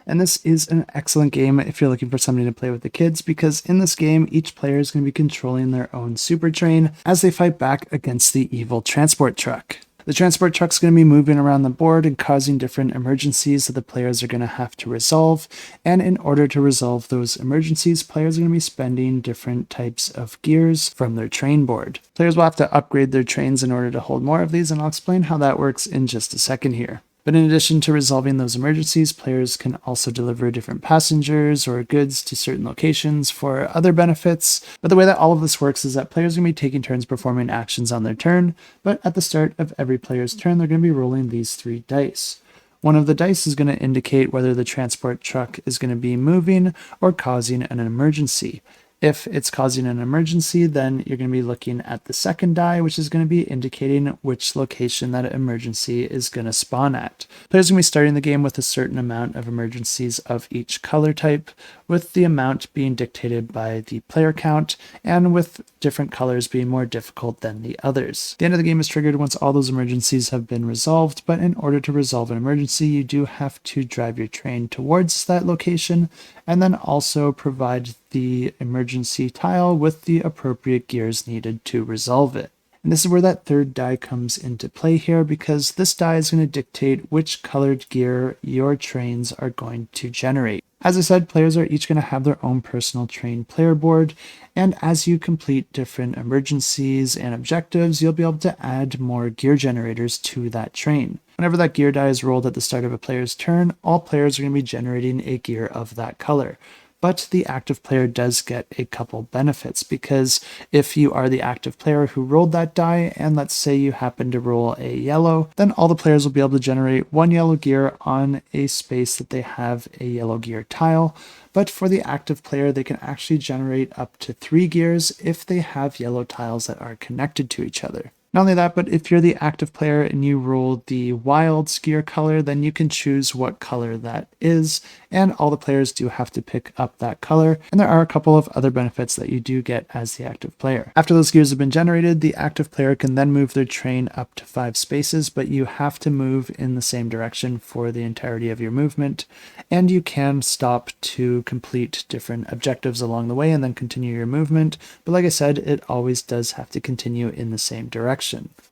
And this is an excellent game if you're looking for something to play with the kids, because in this game, each player is going to be controlling their own super train as they fight back against the evil transport truck. The transport truck's going to be moving around the board and causing different emergencies that the players are going to have to resolve. And in order to resolve those emergencies, players are going to be spending different types of gears from their train board. Players will have to upgrade their trains in order to hold more of these, and I'll explain how that works in just a second here. But in addition to resolving those emergencies, players can also deliver different passengers or goods to certain locations for other benefits. But the way that all of this works is that players are going to be taking turns performing actions on their turn, but at the start of every player's turn, they're going to be rolling these 3 dice. One of the dice is going to indicate whether the transport truck is going to be moving or causing an emergency. If it's causing an emergency, then you're going to be looking at the second die, which is going to be indicating which location that emergency is going to spawn at. Players are going to be starting the game with a certain amount of emergencies of each color type, with the amount being dictated by the player count, and with different colors being more difficult than the others. The end of the game is triggered once all those emergencies have been resolved, but in order to resolve an emergency, you do have to drive your train towards that location, and then also provide the emergency tile with the appropriate gears needed to resolve it. And this is where that third die comes into play here, because this die is going to dictate which colored gear your trains are going to generate. As I said, players are each going to have their own personal train player board, and as you complete different emergencies and objectives, you'll be able to add more gear generators to that train. Whenever that gear die is rolled at the start of a player's turn, all players are going to be generating a gear of that color. But the active player does get a couple benefits, because if you are the active player who rolled that die, and let's say you happen to roll a yellow, then all the players will be able to generate 1 yellow gear on a space that they have a yellow gear tile. But for the active player, they can actually generate up to 3 gears if they have yellow tiles that are connected to each other. Not only that, but if you're the active player and you roll the wild gear color, then you can choose what color that is, and all the players do have to pick up that color, and there are a couple of other benefits that you do get as the active player. After those gears have been generated, the active player can then move their train up to 5 spaces, but you have to move in the same direction for the entirety of your movement, and you can stop to complete different objectives along the way and then continue your movement, but like I said, it always does have to continue in the same direction.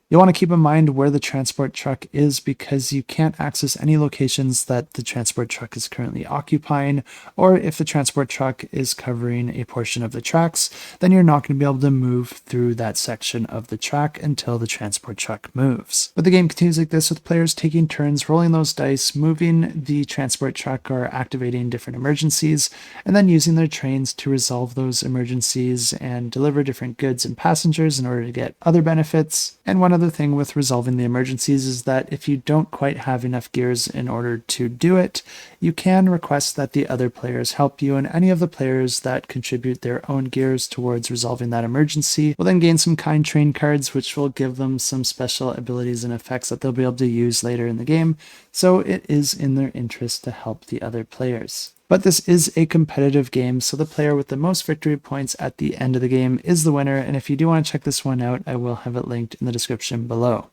You'll want to keep in mind where the transport truck is, because you can't access any locations that the transport truck is currently occupying, or if the transport truck is covering a portion of the tracks, then you're not going to be able to move through that section of the track until the transport truck moves. But the game continues like this, with players taking turns rolling those dice, moving the transport truck or activating different emergencies, and then using their trains to resolve those emergencies and deliver different goods and passengers in order to get other benefits. And one other thing with resolving the emergencies is that if you don't quite have enough gears in order to do it, you can request that the other players help you, and any of the players that contribute their own gears towards resolving that emergency will then gain some kind train cards, which will give them some special abilities and effects that they'll be able to use later in the game, so it is in their interest to help the other players. But this is a competitive game, so the player with the most victory points at the end of the game is the winner, and if you do want to check this one out, I will have it linked in the description below.